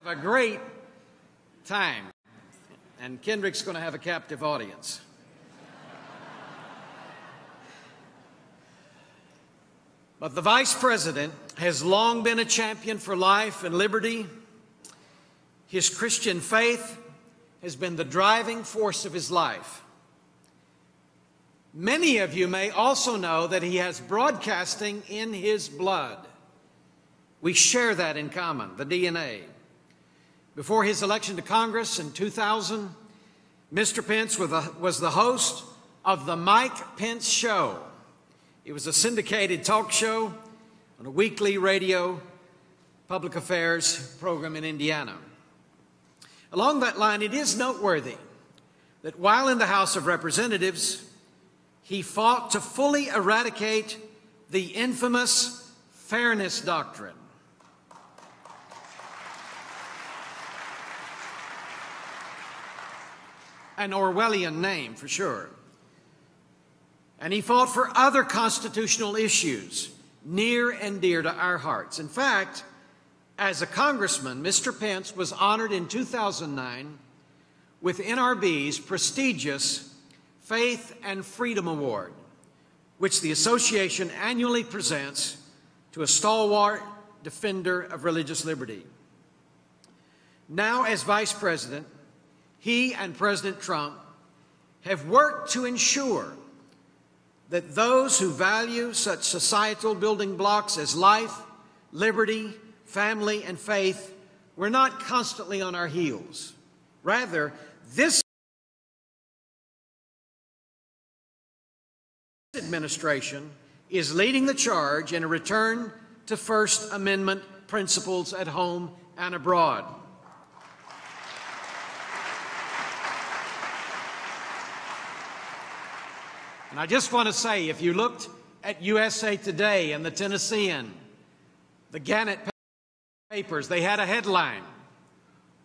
A great time, and Kendrick's going to have a captive audience. But the Vice President has long been a champion for life and liberty. His Christian faith has been the driving force of his life. Many of you may also know that he has broadcasting in his blood. We share that in common, the DNA. Before his election to Congress in 2000, Mr. Pence was the host of the Mike Pence Show. It was a syndicated talk show on a weekly radio public affairs program in Indiana. Along that line, it is noteworthy that while in the House of Representatives, he fought to fully eradicate the infamous fairness doctrine. An Orwellian name, for sure. And he fought for other constitutional issues near and dear to our hearts. In fact, as a congressman, Mr. Pence was honored in 2009 with NRB's prestigious Faith and Freedom Award, which the association annually presents to a stalwart defender of religious liberty. Now, as Vice President, he and President Trump have worked to ensure that those who value such societal building blocks as life, liberty, family, and faith were not constantly on our heels. Rather, this administration is leading the charge in a return to First Amendment principles at home and abroad. And I just want to say, if you looked at USA Today and the Tennessean, the Gannett papers, they had a headline,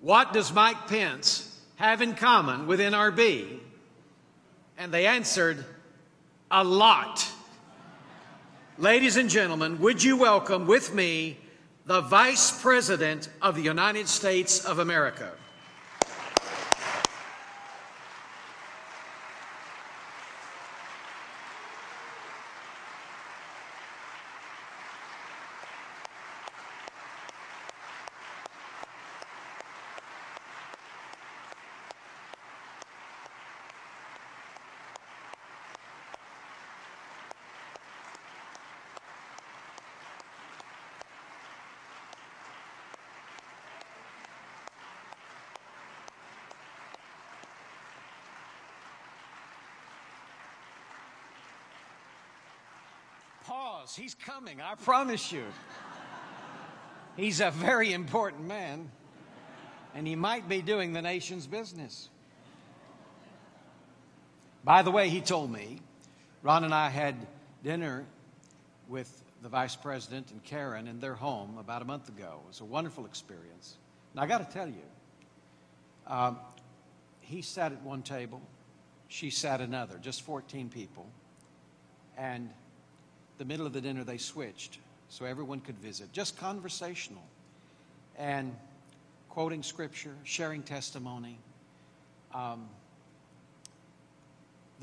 "What does Mike Pence have in common with NRB?" And they answered, "A lot." Ladies and gentlemen, would you welcome with me the Vice President of the United States of America. Pause. He's coming, I promise you. He's a very important man, and he might be doing the nation's business. By the way, he told me, Ron and I had dinner with the Vice President and Karen in their home about a month ago. It was a wonderful experience. And I got to tell you, he sat at one table, she sat another, just 14 people, and the middle of the dinner they switched so everyone could visit, just conversational and quoting scripture, sharing testimony, the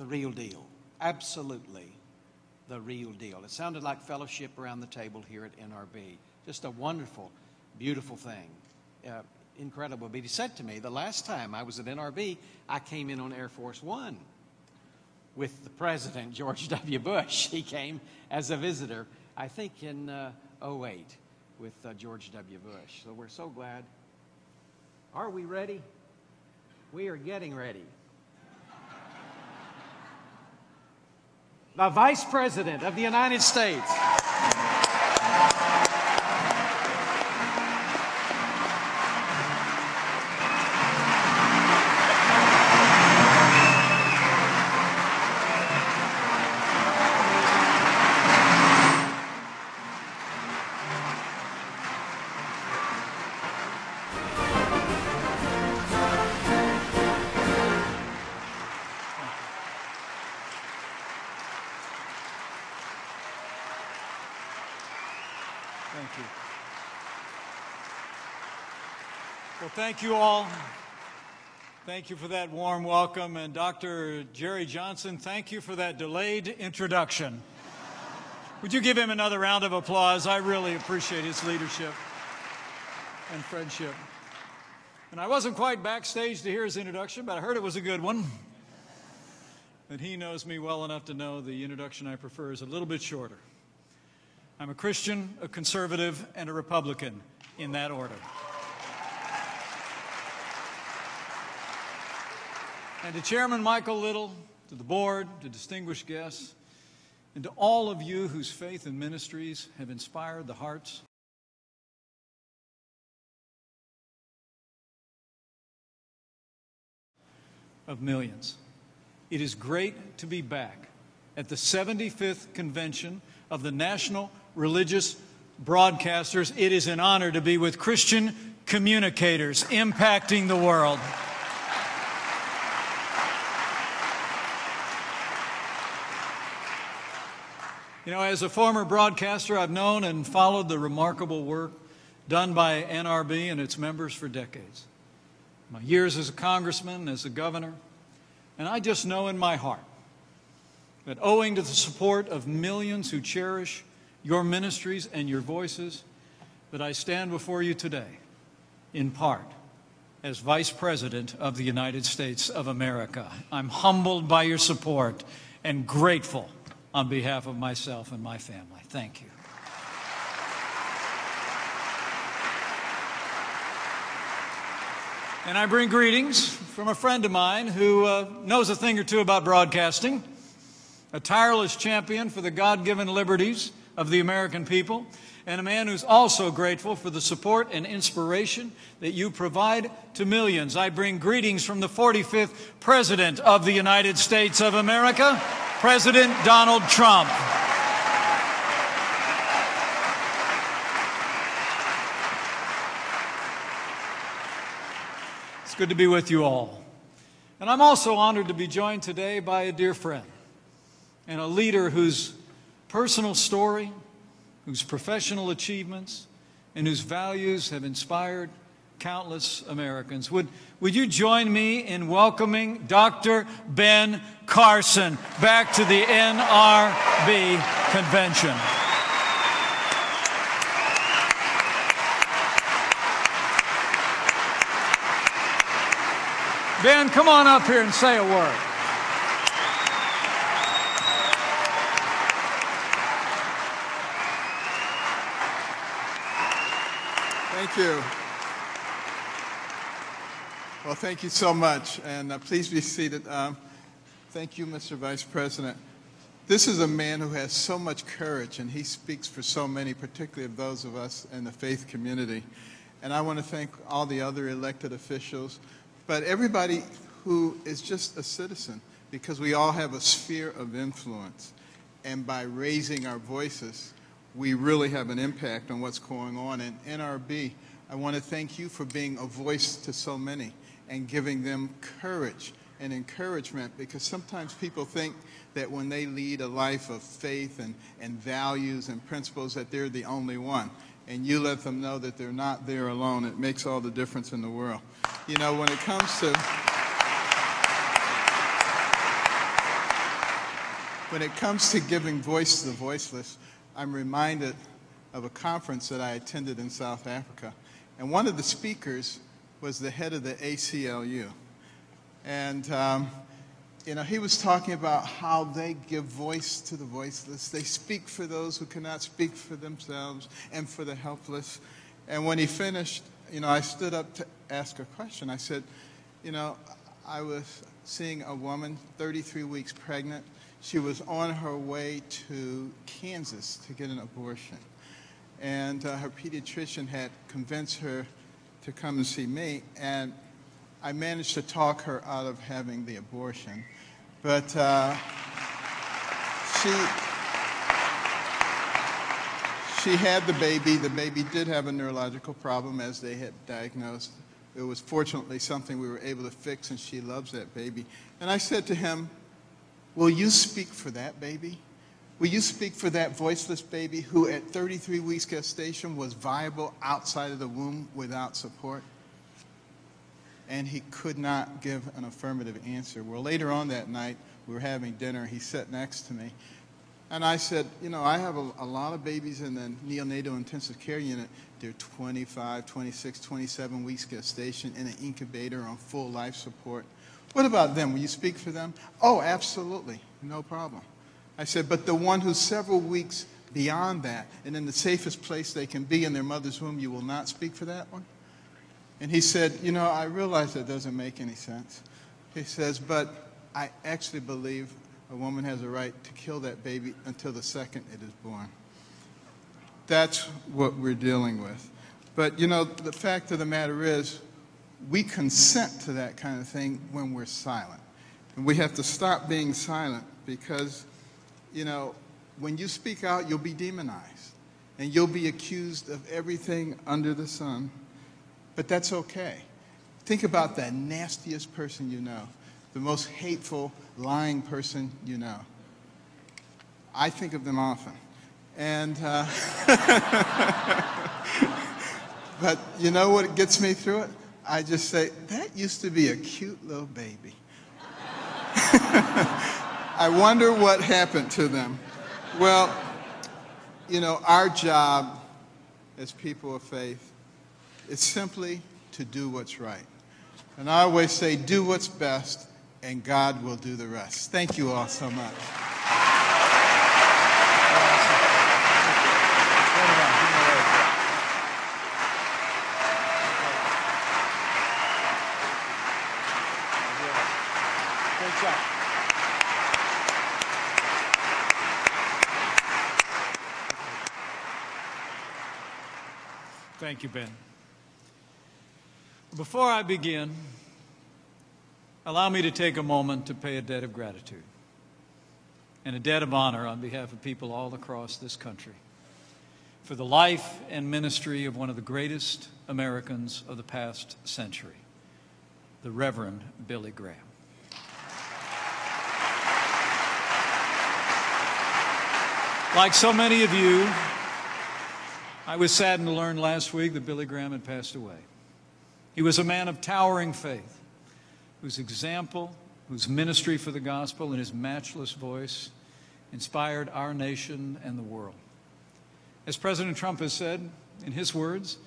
real deal, absolutely the real deal. It sounded like fellowship around the table here at NRB, just a wonderful, beautiful thing, incredible. But he said to me, the last time I was at NRB, I came in on Air Force One with the President, George W. Bush. He came as a visitor, I think in 2008 with George W. Bush. So we're so glad. Are we ready? We are getting ready. The Vice President of the United States. Thank you. Well, thank you all. Thank you for that warm welcome. And Dr. Jerry Johnson, thank you for that delayed introduction. Would you give him another round of applause? I really appreciate his leadership and friendship. And I wasn't quite backstage to hear his introduction, but I heard it was a good one. And he knows me well enough to know the introduction I prefer is a little bit shorter. I'm a Christian, a conservative, and a Republican, in that order. And to Chairman Michael Little, to the board, to distinguished guests, and to all of you whose faith and ministries have inspired the hearts of millions. It is great to be back at the 75th convention of the National Religious Broadcasters. It is an honor to be with Christian communicators impacting the world. You know, as a former broadcaster, I've known and followed the remarkable work done by NRB and its members for decades. My years as a congressman, as a governor, and I just know in my heart that owing to the support of millions who cherish your ministries and your voices, that I stand before you today, in part, as Vice President of the United States of America. I'm humbled by your support and grateful on behalf of myself and my family. Thank you. And I bring greetings from a friend of mine who knows a thing or two about broadcasting, a tireless champion for the God-given liberties of the American people, and a man who's also grateful for the support and inspiration that you provide to millions. I bring greetings from the 45th President of the United States of America, President Donald Trump. It's good to be with you all. And I'm also honored to be joined today by a dear friend and a leader whose personal story, whose professional achievements, and whose values have inspired countless Americans. Would you join me in welcoming Dr. Ben Carson back to the NRB convention? Ben, come on up here and say a word. Thank you. Well, thank you so much, and please be seated. Thank you, Mr. Vice President. This is a man who has so much courage, and he speaks for so many, particularly of those of us in the faith community. And I want to thank all the other elected officials, but everybody who is just a citizen, because we all have a sphere of influence. And by raising our voices, we really have an impact on what's going on. And NRB, I want to thank you for being a voice to so many and giving them courage and encouragement, because sometimes people think that when they lead a life of faith and values and principles that they're the only one. And you let them know that they're not there alone. It makes all the difference in the world. You know, when it comes to giving voice to the voiceless, I'm reminded of a conference that I attended in South Africa. And one of the speakers was the head of the ACLU. And, you know, he was talking about how they give voice to the voiceless. They speak for those who cannot speak for themselves and for the helpless. And when he finished, you know, I stood up to ask a question. I said, you know, I was seeing a woman, 33 weeks pregnant. She was on her way to Kansas to get an abortion. And her pediatrician had convinced her to come and see me. And I managed to talk her out of having the abortion. But she had the baby. The baby did have a neurological problem, as they had diagnosed. It was fortunately something we were able to fix, and she loves that baby. And I said to him, will you speak for that baby? Will you speak for that voiceless baby who at 33 weeks gestation was viable outside of the womb without support? and he could not give an affirmative answer. Well, later on that night, we were having dinner. He sat next to me. And I said, you know, I have a lot of babies in the neonatal intensive care unit. They're 25, 26, 27 weeks gestation in an incubator on full life support. What about them? Will you speak for them? Oh, absolutely. No problem. I said, but the one who's several weeks beyond that and in the safest place they can be in their mother's womb, you will not speak for that one? And he said, you know, I realize that doesn't make any sense. He says, but I actually believe a woman has a right to kill that baby until the second it is born. That's what we're dealing with. But, you know, the fact of the matter is, we consent to that kind of thing when we're silent. And we have to stop being silent because, you know, when you speak out, you'll be demonized. And you'll be accused of everything under the sun. But that's okay. Think about the nastiest person you know, the most hateful, lying person you know. I think of them often. And, but you know what gets me through it? I just say, that used to be a cute little baby. I wonder what happened to them. Well, you know, our job as people of faith is simply to do what's right. And I always say, do what's best, and God will do the rest. Thank you all so much. Great job. Thank you, Ben. Before I begin, allow me to take a moment to pay a debt of gratitude and a debt of honor on behalf of people all across this country for the life and ministry of one of the greatest Americans of the past century, the Reverend Billy Graham. Like so many of you, I was saddened to learn last week that Billy Graham had passed away. He was a man of towering faith, whose example, whose ministry for the gospel, and his matchless voice inspired our nation and the world. As President Trump has said, in his words,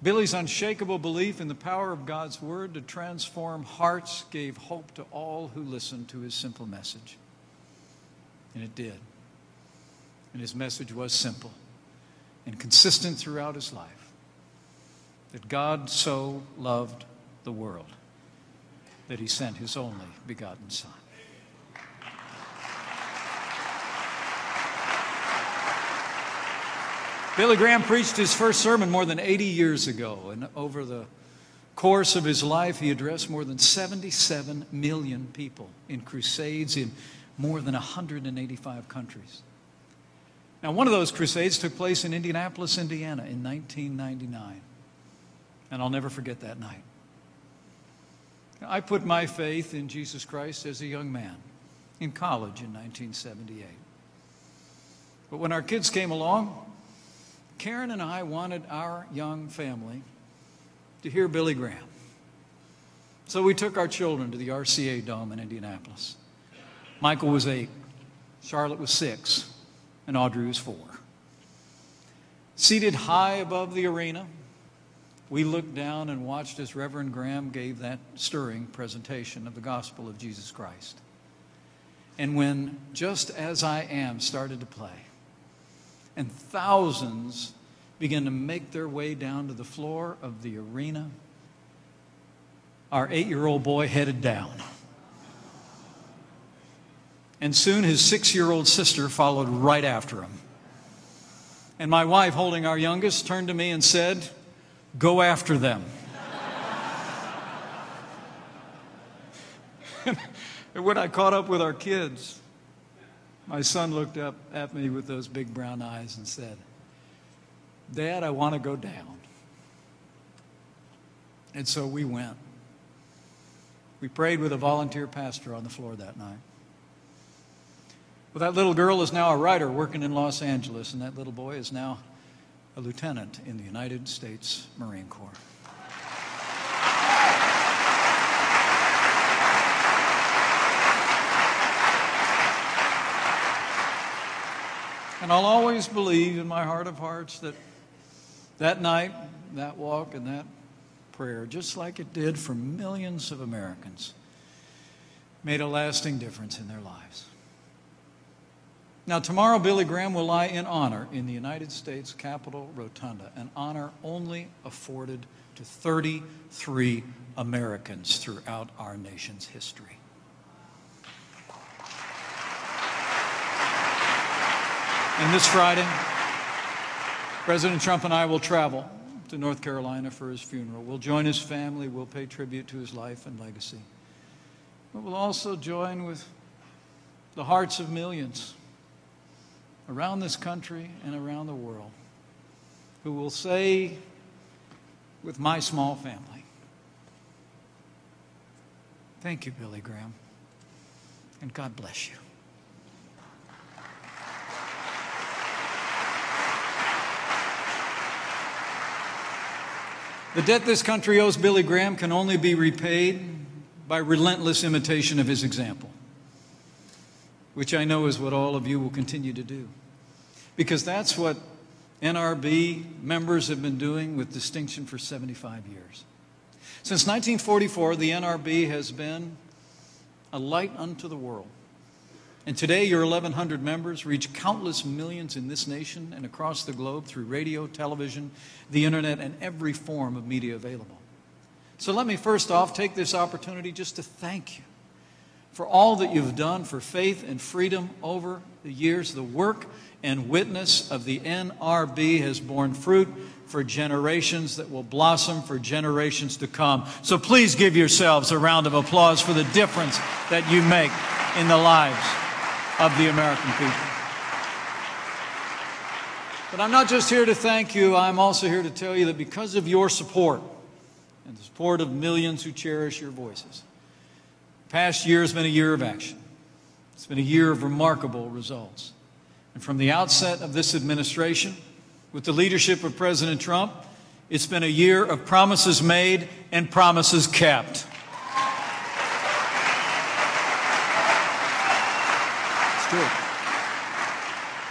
Billy's unshakable belief in the power of God's word to transform hearts gave hope to all who listened to his simple message. And it did. And his message was simple and consistent throughout his life. That God so loved the world that he sent his only begotten Son. Billy Graham preached his first sermon more than 80 years ago, and over the course of his life, he addressed more than 77 million people in crusades in more than 185 countries. Now, one of those crusades took place in Indianapolis, Indiana in 1999. And I'll never forget that night. I put my faith in Jesus Christ as a young man in college in 1978. But when our kids came along, Karen and I wanted our young family to hear Billy Graham. So we took our children to the RCA Dome in Indianapolis. Michael was 8, Charlotte was 6, and Audrey was 4. Seated high above the arena, we looked down and watched as Reverend Graham gave that stirring presentation of the gospel of Jesus Christ. And when Just As I Am started to play, and thousands began to make their way down to the floor of the arena, our 8-year-old boy headed down. And soon his 6-year-old sister followed right after him. And my wife, holding our youngest, turned to me and said, "Go after them." And when I caught up with our kids, my son looked up at me with those big brown eyes and said, "Dad, I want to go down." And so we went. We prayed with a volunteer pastor on the floor that night. Well, that little girl is now a writer working in Los Angeles, and that little boy is now a lieutenant in the United States Marine Corps. And I'll always believe in my heart of hearts that that night, that walk, and that prayer, just like it did for millions of Americans, made a lasting difference in their lives. Now, tomorrow, Billy Graham will lie in honor in the United States Capitol Rotunda, an honor only afforded to 33 Americans throughout our nation's history. And this Friday, President Trump and I will travel to North Carolina for his funeral. We'll join his family. We'll pay tribute to his life and legacy. But we'll also join with the hearts of millions around this country and around the world who will say, with my small family, thank you, Billy Graham, and God bless you. The debt this country owes Billy Graham can only be repaid by relentless imitation of his example, which I know is what all of you will continue to do, because that's what NRB members have been doing with distinction for 75 years. Since 1944, the NRB has been a light unto the world. And today, your 1,100 members reach countless millions in this nation and across the globe through radio, television, the internet, and every form of media available. So let me first off take this opportunity just to thank you for all that you've done for faith and freedom over the years. The work and witness of the NRB has borne fruit for generations that will blossom for generations to come. So please give yourselves a round of applause for the difference that you make in the lives of the American people. But I'm not just here to thank you, I'm also here to tell you that because of your support and the support of millions who cherish your voices, the past year has been a year of action. It's been a year of remarkable results. And from the outset of this administration, with the leadership of President Trump, it's been a year of promises made and promises kept.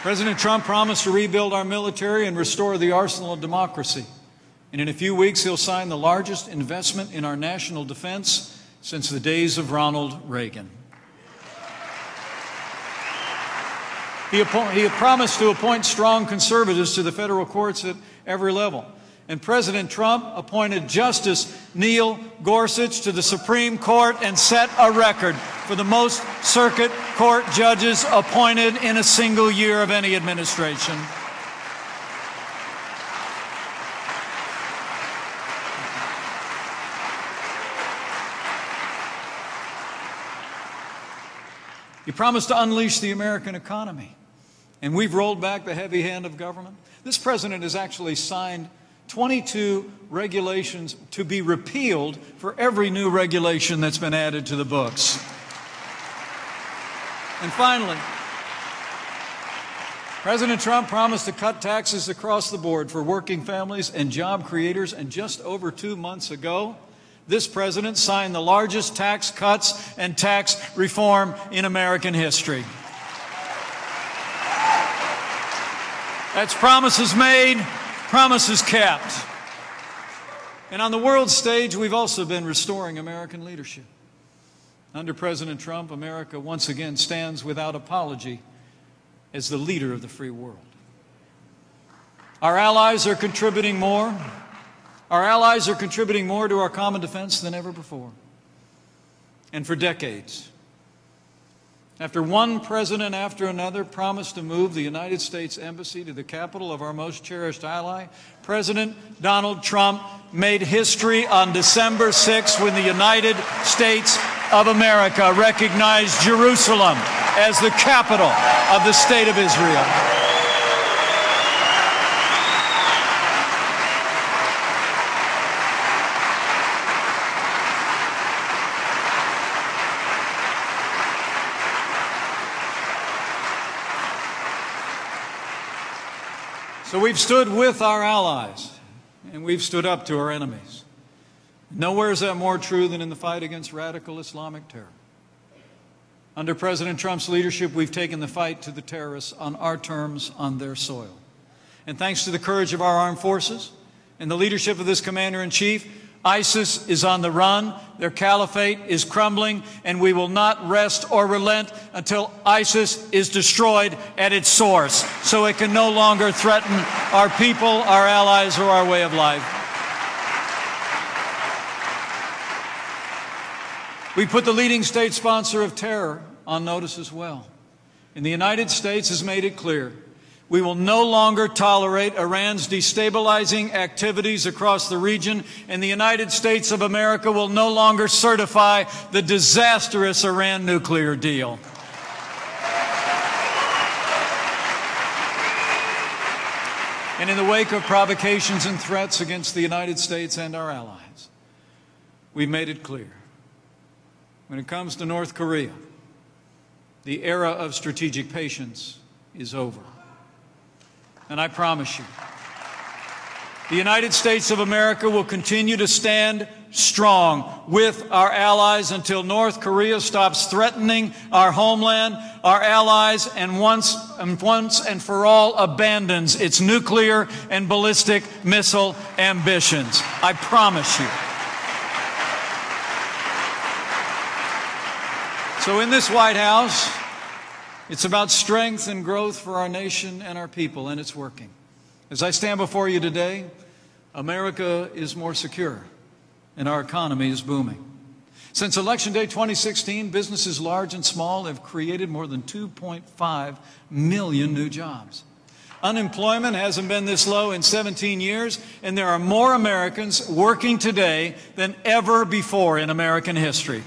President Trump promised to rebuild our military and restore the arsenal of democracy. And in a few weeks, he'll sign the largest investment in our national defense since the days of Ronald Reagan. He promised to appoint strong conservatives to the federal courts at every level. And President Trump appointed Justice Neil Gorsuch to the Supreme Court and set a record for the most circuit court judges appointed in a single year of any administration. He promised to unleash the American economy, and we've rolled back the heavy hand of government. This president has actually signed 22 regulations to be repealed for every new regulation that's been added to the books. And finally, President Trump promised to cut taxes across the board for working families and job creators, and just over 2 months ago, this president signed the largest tax cuts and tax reform in American history. That's promises made, promises kept. And on the world stage, we've also been restoring American leadership. Under President Trump, America once again stands without apology as the leader of the free world. Our allies are contributing more. Our allies are contributing more to our common defense than ever before. And for decades, after one president after another promised to move the United States Embassy to the capital of our most cherished ally, President Donald Trump made history on December 6th when the United States of America recognized Jerusalem as the capital of the State of Israel. So we've stood with our allies, and we've stood up to our enemies. Nowhere is that more true than in the fight against radical Islamic terror. Under President Trump's leadership, we've taken the fight to the terrorists on our terms, on their soil. And thanks to the courage of our armed forces and the leadership of this Commander-in-Chief, ISIS is on the run, their caliphate is crumbling, and we will not rest or relent until ISIS is destroyed at its source, so it can no longer threaten our people, our allies, or our way of life. We put the leading state sponsor of terror on notice as well. And the United States has made it clear we will no longer tolerate Iran's destabilizing activities across the region, and the United States of America will no longer certify the disastrous Iran nuclear deal. And in the wake of provocations and threats against the United States and our allies, we've made it clear. When it comes to North Korea, the era of strategic patience is over. And I promise you, the United States of America will continue to stand strong with our allies until North Korea stops threatening our homeland, our allies, and once and for all abandons its nuclear and ballistic missile ambitions. I promise you. So in this White House, it's about strength and growth for our nation and our people, and it's working. As I stand before you today, America is more secure, and our economy is booming. Since Election Day 2016, businesses large and small have created more than 2.5 million new jobs. Unemployment hasn't been this low in 17 years, and there are more Americans working today than ever before in American history.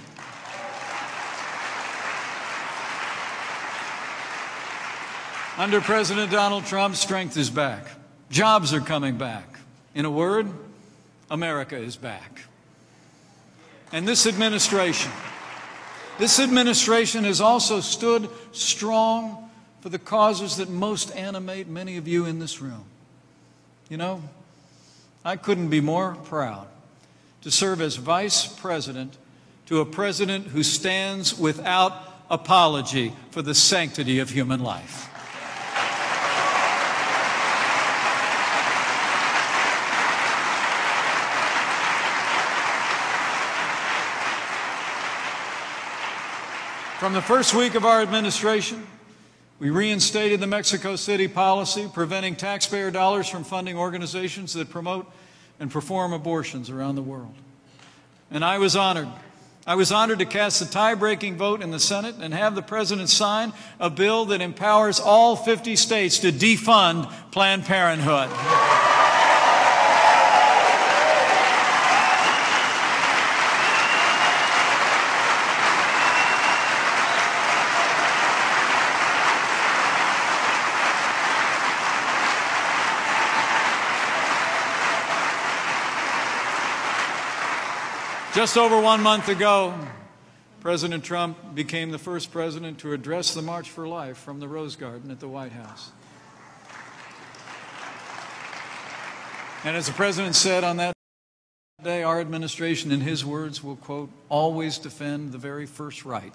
Under President Donald Trump, strength is back. Jobs are coming back. In a word, America is back. And this administration has also stood strong for the causes that most animate many of you in this room. You know, I couldn't be more proud to serve as Vice President to a president who stands without apology for the sanctity of human life. From the first week of our administration, we reinstated the Mexico City policy, preventing taxpayer dollars from funding organizations that promote and perform abortions around the world. And I was honored to cast the tie-breaking vote in the Senate and have the President sign a bill that empowers all 50 states to defund Planned Parenthood. Just over 1 month ago, President Trump became the first president to address the March for Life from the Rose Garden at the White House. And as the president said on that day, our administration, in his words, will, quote, always defend the very first right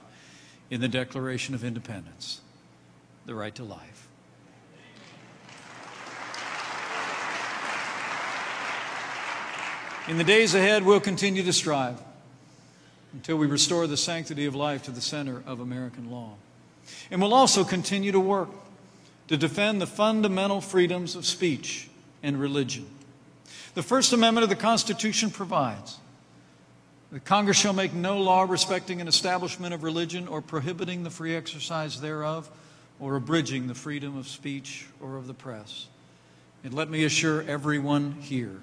in the Declaration of Independence, the right to life. In the days ahead, we'll continue to strive until we restore the sanctity of life to the center of American law. And we'll also continue to work to defend the fundamental freedoms of speech and religion. The First Amendment of the Constitution provides that Congress shall make no law respecting an establishment of religion or prohibiting the free exercise thereof or abridging the freedom of speech or of the press. And let me assure everyone here,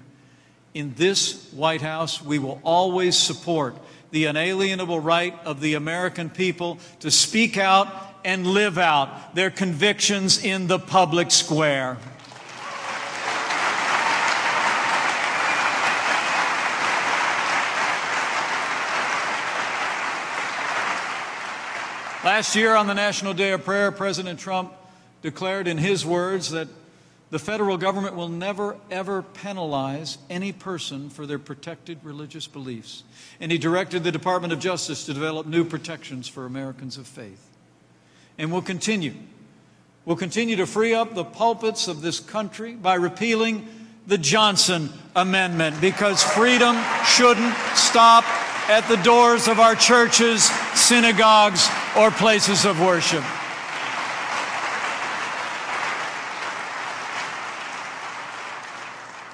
in this White House, we will always support the unalienable right of the American people to speak out and live out their convictions in the public square. Last year on the National Day of Prayer, President Trump declared in his words that The federal government will never, ever penalize any person for their protected religious beliefs. And he directed the Department of Justice to develop new protections for Americans of faith. And we'll continue. We'll continue to free up the pulpits of this country by repealing the Johnson Amendment, because freedom shouldn't stop at the doors of our churches, synagogues, or places of worship.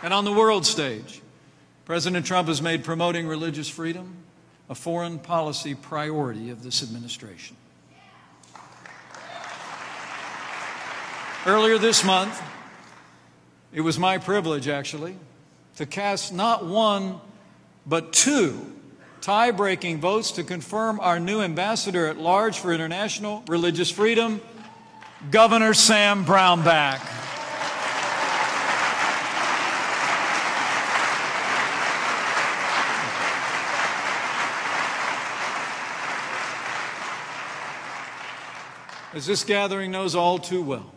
And on the world stage, President Trump has made promoting religious freedom a foreign policy priority of this administration. Earlier this month, it was my privilege, actually, to cast not one, but two tie-breaking votes to confirm our new ambassador at large for international religious freedom, Governor Sam Brownback. As this gathering knows all too well,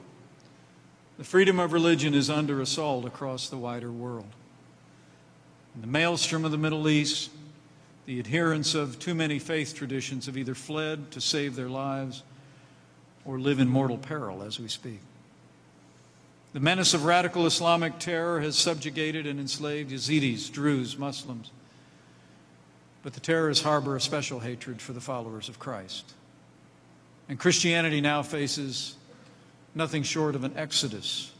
the freedom of religion is under assault across the wider world. In the maelstrom of the Middle East, the adherents of too many faith traditions have either fled to save their lives or live in mortal peril as we speak. The menace of radical Islamic terror has subjugated and enslaved Yazidis, Druze, Muslims. But the terrorists harbor a special hatred for the followers of Christ. And Christianity now faces nothing short of an exodus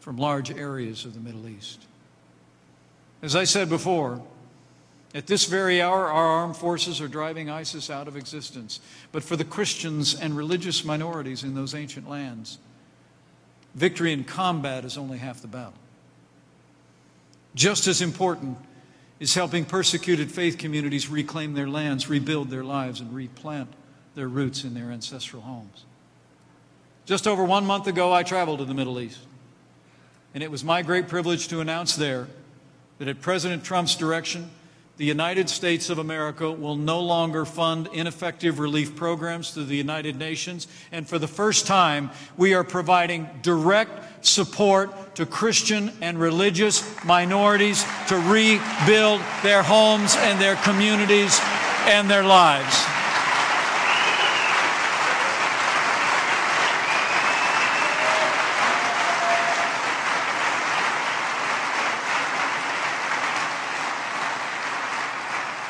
from large areas of the Middle East. As I said before, at this very hour, our armed forces are driving ISIS out of existence. But for the Christians and religious minorities in those ancient lands, victory in combat is only half the battle. Just as important is helping persecuted faith communities reclaim their lands, rebuild their lives, and replant their roots in their ancestral homes. Just over 1 month ago, I traveled to the Middle East, and it was my great privilege to announce there that at President Trump's direction, the United States of America will no longer fund ineffective relief programs through the United Nations, and for the first time, we are providing direct support to Christian and religious minorities to rebuild their homes and their communities and their lives.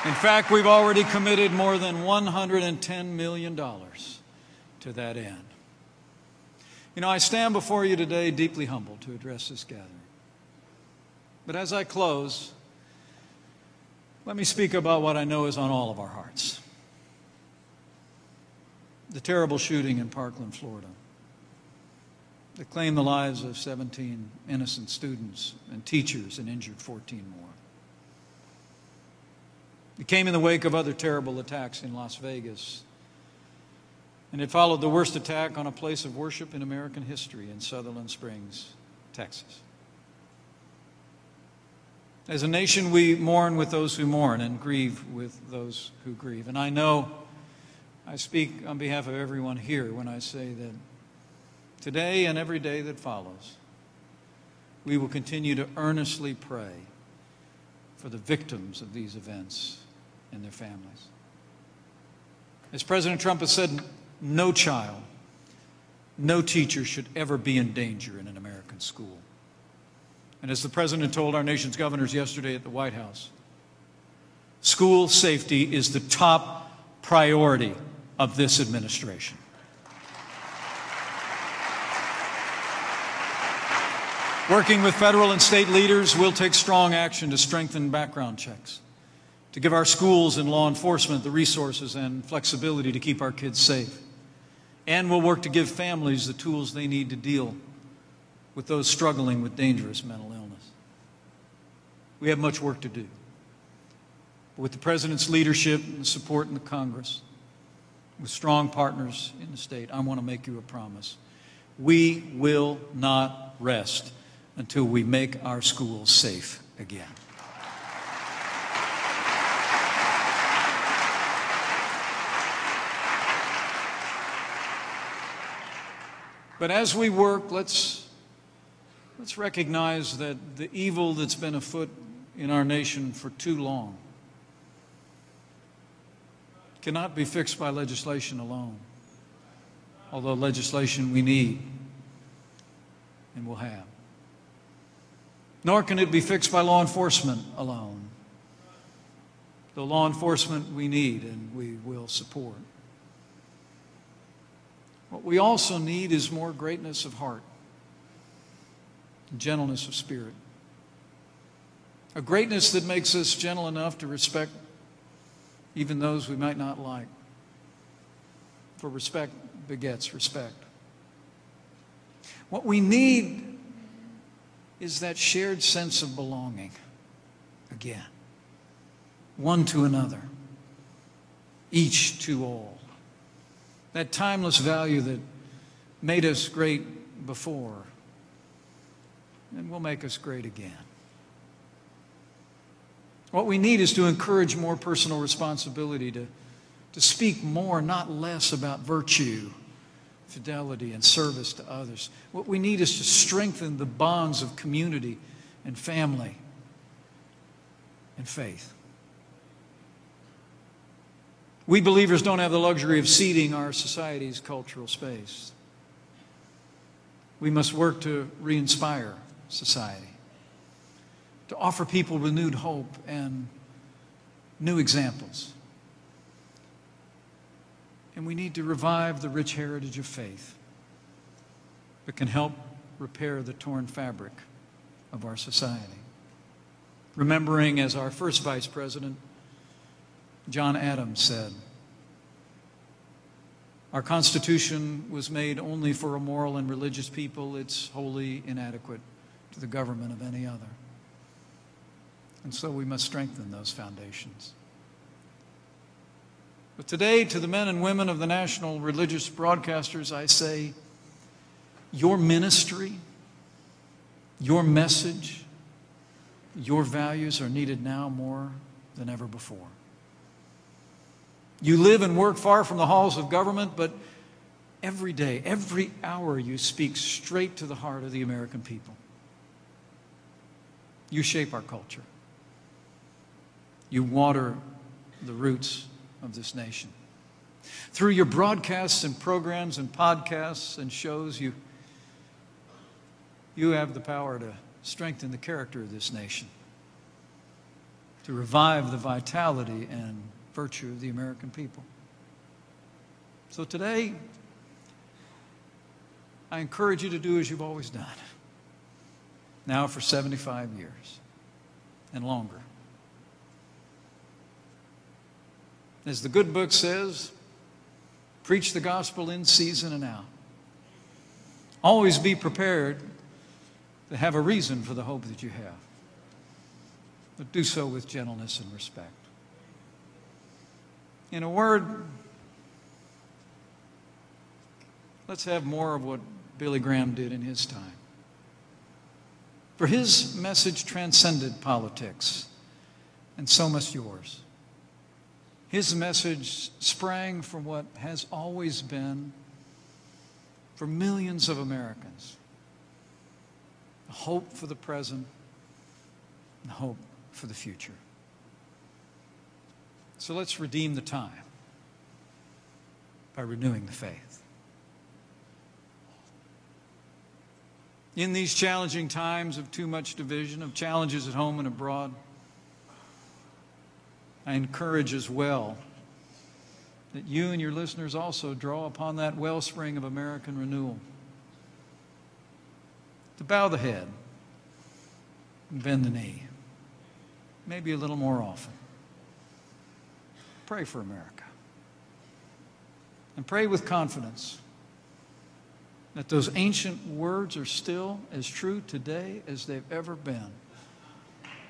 In fact, we've already committed more than $110 million to that end. You know, I stand before you today deeply humbled to address this gathering. But as I close, let me speak about what I know is on all of our hearts. The terrible shooting in Parkland, Florida, that claimed the lives of 17 innocent students and teachers and injured 14 more. It came in the wake of other terrible attacks in Las Vegas, and it followed the worst attack on a place of worship in American history in Sutherland Springs, Texas. As a nation, we mourn with those who mourn and grieve with those who grieve. And I know I speak on behalf of everyone here when I say that today and every day that follows, we will continue to earnestly pray for the victims of these events and their families. As President Trump has said, no child, no teacher should ever be in danger in an American school. And as the President told our nation's governors yesterday at the White House, school safety is the top priority of this administration. Working with federal and state leaders, we'll take strong action to strengthen background checks, to give our schools and law enforcement the resources and flexibility to keep our kids safe. And we'll work to give families the tools they need to deal with those struggling with dangerous mental illness. We have much work to do. But with the President's leadership and support in the Congress, with strong partners in the state, I want to make you a promise. We will not rest until we make our schools safe again. But as we work, let's Let's recognize that the evil that's been afoot in our nation for too long cannot be fixed by legislation alone, although legislation we need and will have. Nor can it be fixed by law enforcement alone, though law enforcement we need and we will support. What we also need is more greatness of heart and gentleness of spirit. A greatness that makes us gentle enough to respect even those we might not like. For respect begets respect. What we need is that shared sense of belonging again, one to another, each to all. That timeless value that made us great before and will make us great again. What we need is to encourage more personal responsibility, to speak more, not less, about virtue, fidelity, and service to others. What we need is to strengthen the bonds of community and family and faith. We believers don't have the luxury of ceding our society's cultural space. We must work to re-inspire society, to offer people renewed hope and new examples. And we need to revive the rich heritage of faith that can help repair the torn fabric of our society. Remembering, as our first Vice President, John Adams, said, "Our Constitution was made only for a moral and religious people. It's wholly inadequate to the government of any other." And so we must strengthen those foundations. But today, to the men and women of the national religious broadcasters, I say, your ministry, your message, your values are needed now more than ever before. You live and work far from the halls of government, but every day, every hour, you speak straight to the heart of the American people. You shape our culture. You water the roots of this nation. Through your broadcasts and programs and podcasts and shows, you have the power to strengthen the character of this nation, to revive the vitality and virtue of the American people. So today, I encourage you to do as you've always done, now for 75 years and longer. As the good book says, preach the gospel in season and out. Always be prepared to have a reason for the hope that you have, but do so with gentleness and respect. In a word, let's have more of what Billy Graham did in his time. For his message transcended politics, and so must yours. His message sprang from what has always been, for millions of Americans, the hope for the present and hope for the future. So let's redeem the time by renewing the faith. In these challenging times of too much division, of challenges at home and abroad, I encourage as well that you and your listeners also draw upon that wellspring of American renewal, to bow the head and bend the knee, maybe a little more often. Pray for America. And pray with confidence that those ancient words are still as true today as they've ever been.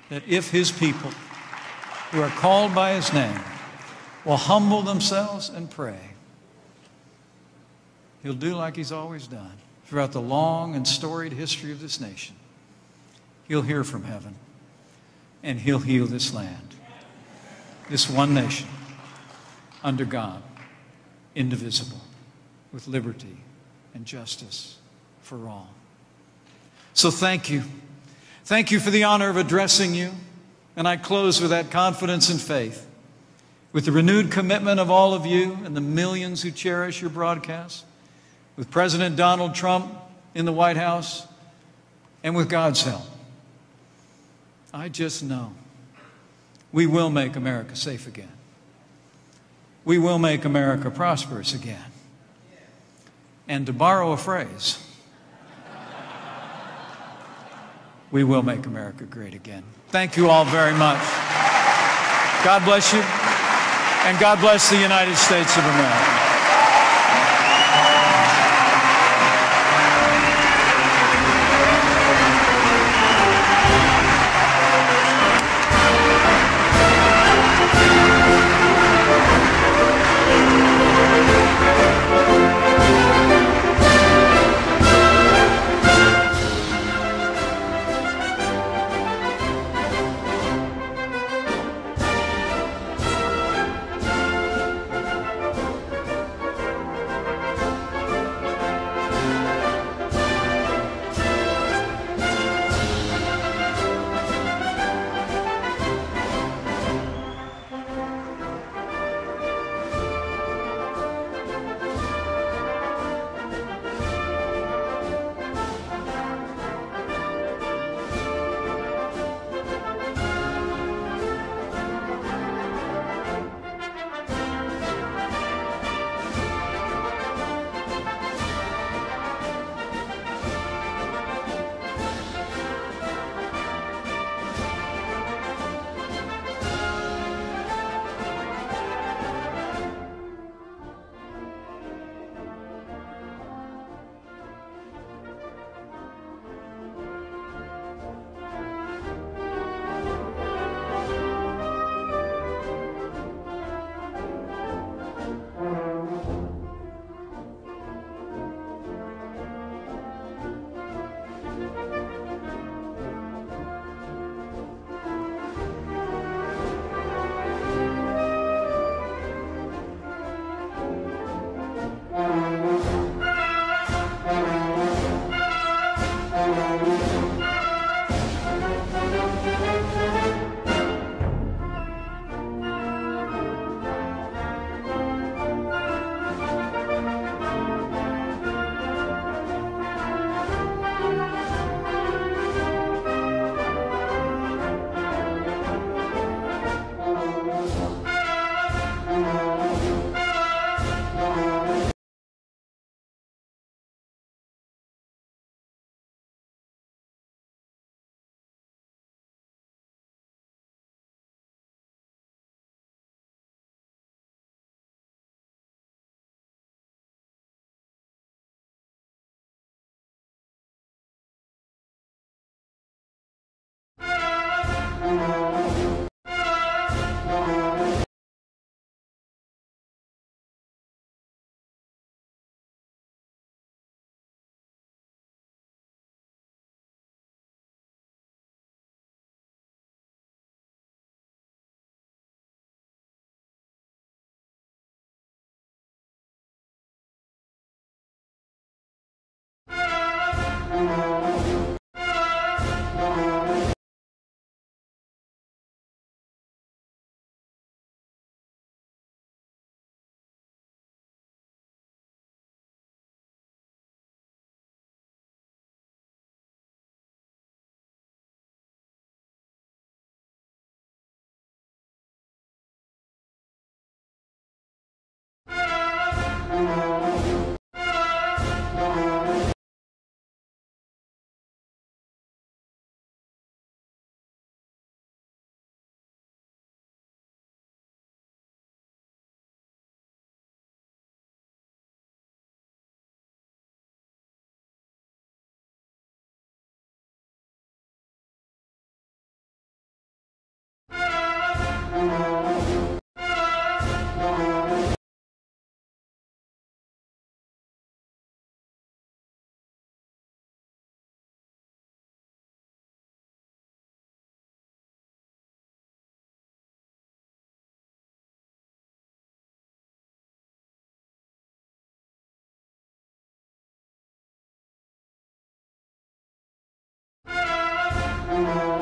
That if His people who are called by His name will humble themselves and pray, He'll do like He's always done throughout the long and storied history of this nation. He'll hear from heaven, and He'll heal this land, this one nation, under God, indivisible, with liberty and justice for all. So thank you. Thank you for the honor of addressing you. And I close with that confidence and faith, with the renewed commitment of all of you and the millions who cherish your broadcast, with President Donald Trump in the White House, and with God's help. I just know we will make America safe again. We will make America prosperous again. And to borrow a phrase, we will make America great again. Thank you all very much. God bless you, and God bless the United States of America. you.